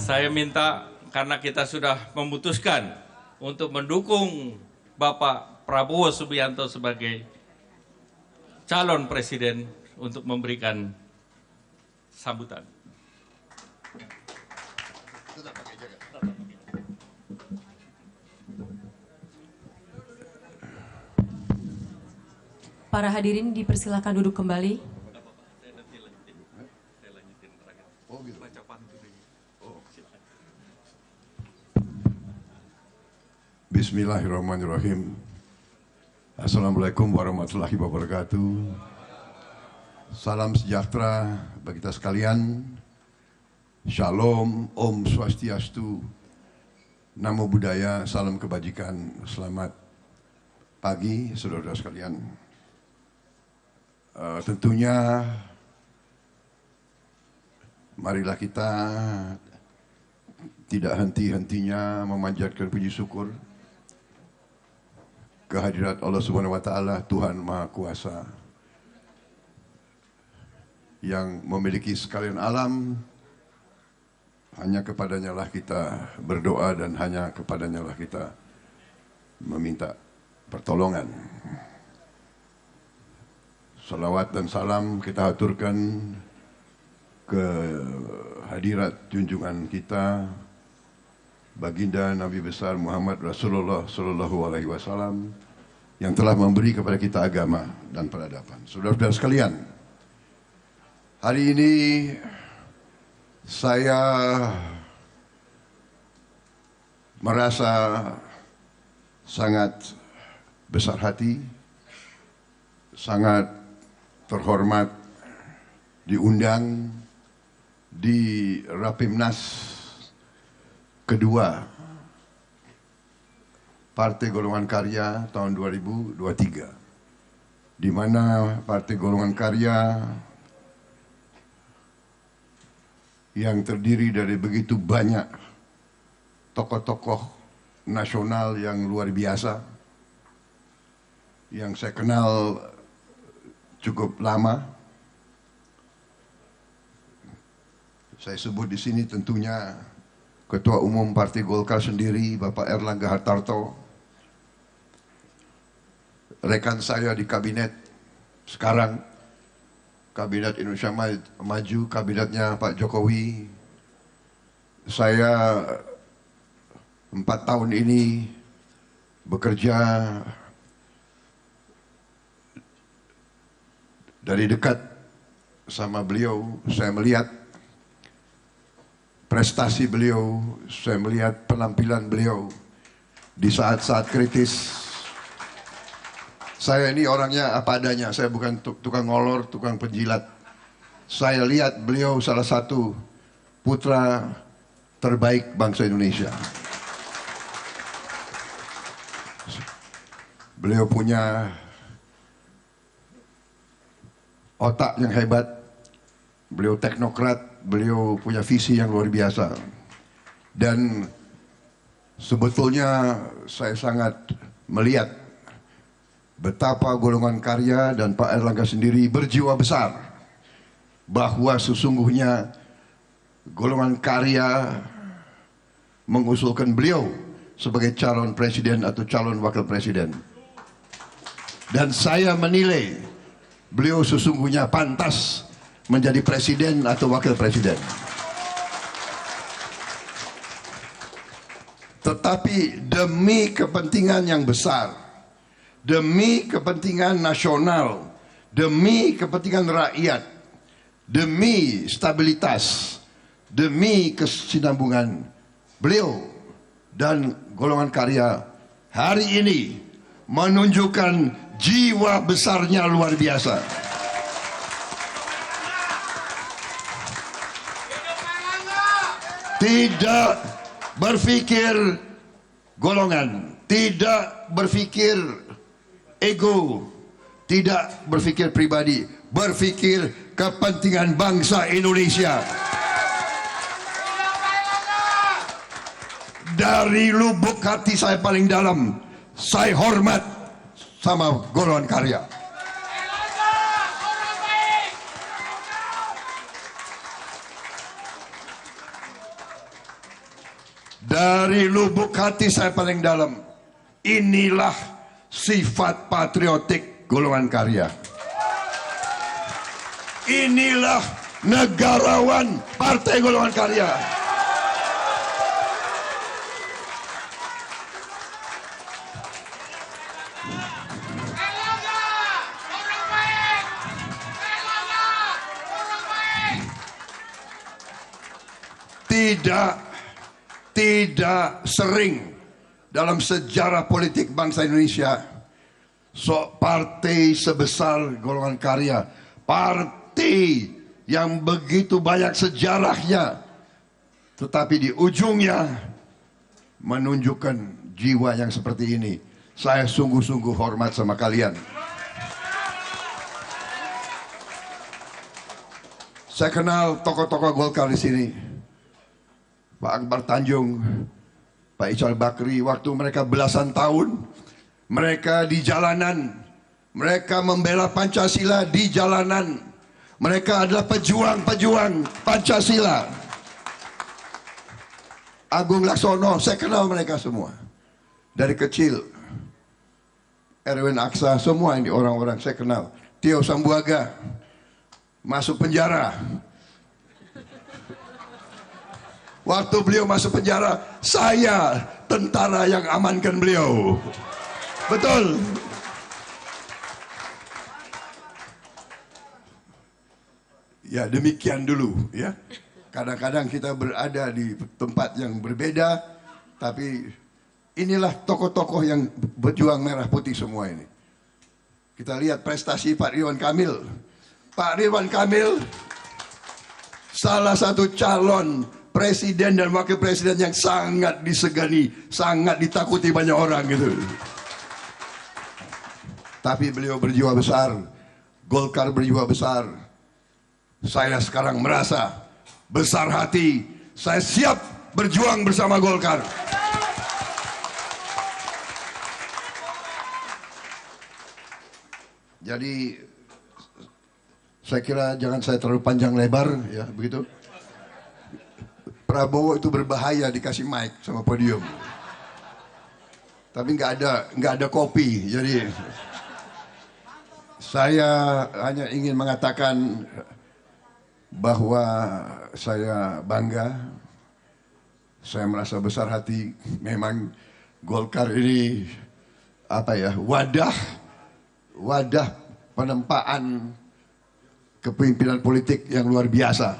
Saya minta karena kita sudah memutuskan untuk mendukung Bapak Prabowo Subianto sebagai calon presiden untuk memberikan sambutan. Para hadirin dipersilakan duduk kembali. Bismillahirrahmanirrahim. Assalamualaikum warahmatullahi wabarakatuh. Salam sejahtera bagi kita sekalian. Shalom, Om Swastiastu, Namo Buddhaya, salam kebajikan. Selamat pagi saudara-saudara sekalian. Tentunya marilah kita tidak henti-hentinya memanjatkan puji syukur kehadirat Allah Subhanahu wa Ta'ala, Tuhan Maha Kuasa yang memiliki sekalian alam. Hanya kepadanya lah kita berdoa dan hanya kepadanya lah kita meminta pertolongan. Salawat dan salam kita aturkan ke hadirat junjungan kita Baginda Nabi besar Muhammad Rasulullah Sallallahu Alaihi Wasallam yang telah memberi kepada kita agama dan peradaban. Saudara-saudara sekalian, hari ini saya merasa sangat besar hati, sangat terhormat diundang di Rapimnas kedua Partai Golongan Karya tahun 2023, di mana Partai Golongan Karya yang terdiri dari begitu banyak tokoh-tokoh nasional yang luar biasa, yang saya kenal cukup lama. Saya sebut di sini tentunya Ketua Umum Partai Golkar sendiri, Bapak Erlangga Hartarto, rekan saya di kabinet sekarang, Kabinet Indonesia Maju, kabinetnya Pak Jokowi. Saya 4 tahun ini bekerja dari dekat sama beliau. Saya melihat prestasi beliau, saya melihat penampilan beliau di saat-saat kritis. Saya ini orangnya apa adanya, saya bukan tukang ngolor, tukang penjilat. Saya lihat beliau salah satu putra terbaik bangsa Indonesia. Beliau punya otak yang hebat, beliau teknokrat, beliau punya visi yang luar biasa. Dan sebetulnya saya sangat melihat betapa golongan karya dan Pak Erlangga sendiri berjiwa besar bahwa sesungguhnya golongan karya mengusulkan beliau sebagai calon presiden atau calon wakil presiden. Dan saya menilai beliau sesungguhnya pantas menjadi presiden atau wakil presiden. Tetapi demi kepentingan yang besar, demi kepentingan nasional, demi kepentingan rakyat, demi stabilitas, demi kesinambungan, beliau dan golongan karya hari ini menunjukkan jiwa besarnya luar biasa. Tidak berpikir golongan, tidak berpikir ego, tidak berpikir pribadi, berpikir kepentingan bangsa Indonesia. Dari lubuk hati saya paling dalam, saya hormat sama golongan karya. Dari lubuk hati saya paling dalam, inilah sifat patriotik golongan karya. Inilah negarawan Partai Golongan Karya. Tidak sering dalam sejarah politik bangsa Indonesia partai sebesar Golongan Karya, partai yang begitu banyak sejarahnya, tetapi di ujungnya menunjukkan jiwa yang seperti ini. Saya sungguh-sungguh hormat sama kalian. Saya kenal tokoh-tokoh Golkar di sini. Pak Akbar Tanjung, Pak Ical Bakri, waktu mereka belasan tahun, mereka di jalanan, mereka membela Pancasila di jalanan, mereka adalah pejuang-pejuang Pancasila. Agung Laksono, saya kenal mereka semua. Dari kecil, Erwin Aksa, semua ini orang-orang saya kenal. Tio Sambuaga, masuk penjara. Waktu beliau masuk penjara, saya tentara yang amankan beliau. Betul. Ya demikian dulu ya. Kadang-kadang kita berada di tempat yang berbeda, tapi inilah tokoh-tokoh yang berjuang merah putih semua ini. Kita lihat prestasi Pak Ridwan Kamil. Pak Ridwan Kamil salah satu calon presiden dan wakil presiden yang sangat disegani, sangat ditakuti banyak orang gitu. Tapi beliau berjiwa besar, Golkar berjiwa besar. Saya sekarang merasa besar hati, saya siap berjuang bersama Golkar. Jadi saya kira jangan saya terlalu panjang lebar ya begitu. Prabowo itu berbahaya dikasih mic sama podium. Tapi nggak ada kopi. Jadi saya hanya ingin mengatakan bahwa saya bangga, saya merasa besar hati. Memang Golkar ini wadah penempaan kepemimpinan politik yang luar biasa,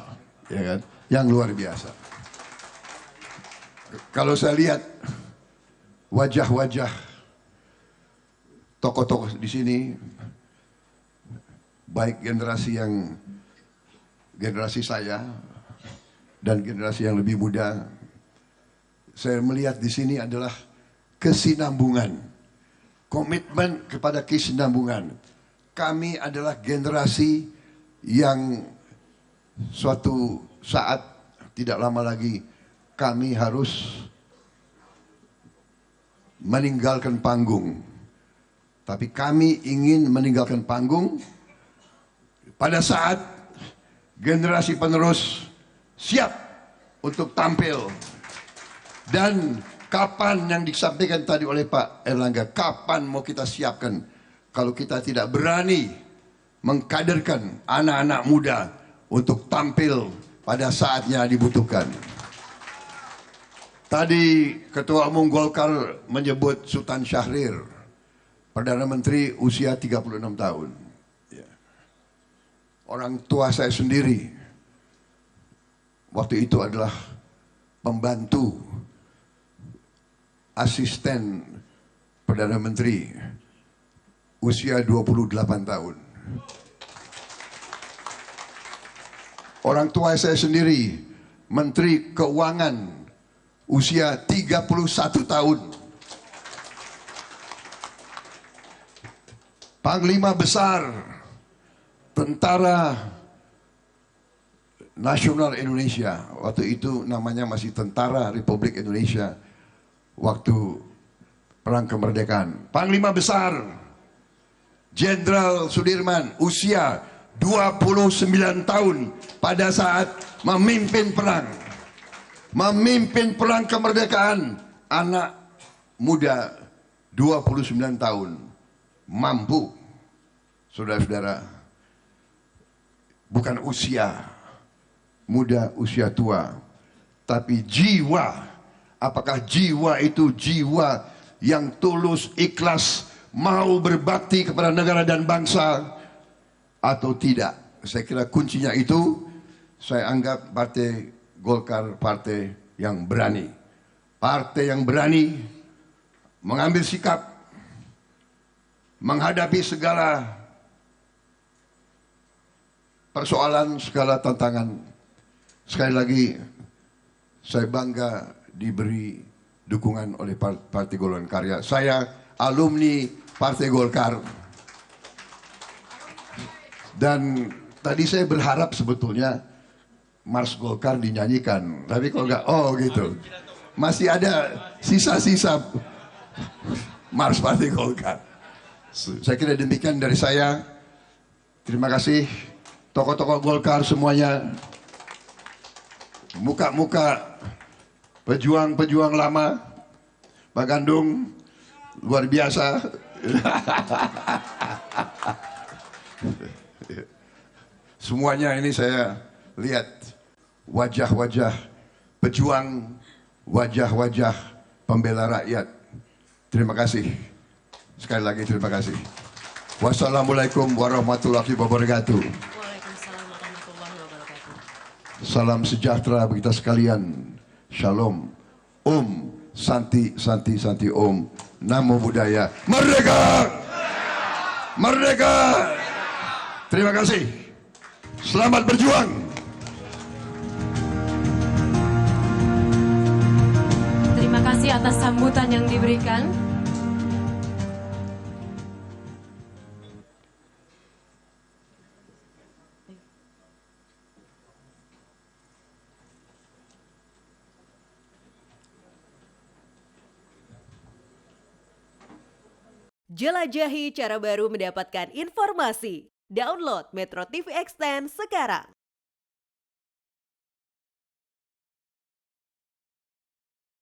ya kan? Yang luar biasa. Kalau saya lihat wajah-wajah tokoh-tokoh di sini, baik generasi saya dan generasi yang lebih muda, saya melihat di sini adalah kesinambungan, komitmen kepada kesinambungan. Kami adalah generasi yang suatu saat tidak lama lagi kami harus meninggalkan panggung. Tapi kami ingin meninggalkan panggung pada saat generasi penerus siap untuk tampil. Dan kapan yang disampaikan tadi oleh Pak Erlangga, kapan mau kita siapkan kalau kita tidak berani mengkaderkan anak-anak muda untuk tampil pada saatnya dibutuhkan. Tadi Ketua Umum Golkar menyebut Sultan Syahrir, Perdana Menteri usia 36 tahun. Ya. Orang tua saya sendiri waktu itu adalah pembantu asisten Perdana Menteri usia 28 tahun. Orang tua saya sendiri Menteri Keuangan usia 31 tahun. Panglima Besar Tentara Nasional Indonesia, waktu itu namanya masih Tentara Republik Indonesia, waktu Perang Kemerdekaan. Panglima Besar Jenderal Sudirman usia 29 tahun pada saat memimpin perang. memimpin perang kemerdekaan. Anak muda 29 tahun mampu, saudara-saudara, bukan usia muda, usia tua, tapi jiwa. Apakah jiwa itu jiwa yang tulus, ikhlas, mau berbakti kepada negara dan bangsa atau tidak? Saya kira kuncinya itu. Saya anggap Partai Golkar partai yang berani. Partai yang berani mengambil sikap menghadapi segala persoalan, segala tantangan. Sekali lagi, saya bangga diberi dukungan oleh Partai Golongan Karya. Saya alumni Partai Golkar. Dan tadi saya berharap sebetulnya Mars Golkar dinyanyikan. Tapi kalau enggak, oh gitu. Masih ada sisa-sisa Mars Partai Golkar. Saya kira demikian dari saya. Terima kasih tokoh-tokoh Golkar semuanya. Muka-muka pejuang-pejuang lama. Pak Gandung, luar biasa. Semuanya ini saya lihat wajah-wajah pejuang, wajah-wajah pembela rakyat. Terima kasih. Sekali lagi terima kasih. Wassalamualaikum warahmatullahi wabarakatuh. Waalaikumsalam warahmatullahi wabarakatuh. Salam sejahtera bagi kita sekalian. Shalom. Om Santi Santi Santi Om. Namo Buddhaya. Merdeka! Merdeka! Terima kasih. Selamat berjuang. Terima kasih atas sambutan yang diberikan. Jelajahi cara baru mendapatkan informasi. Download Metro TV Extend sekarang.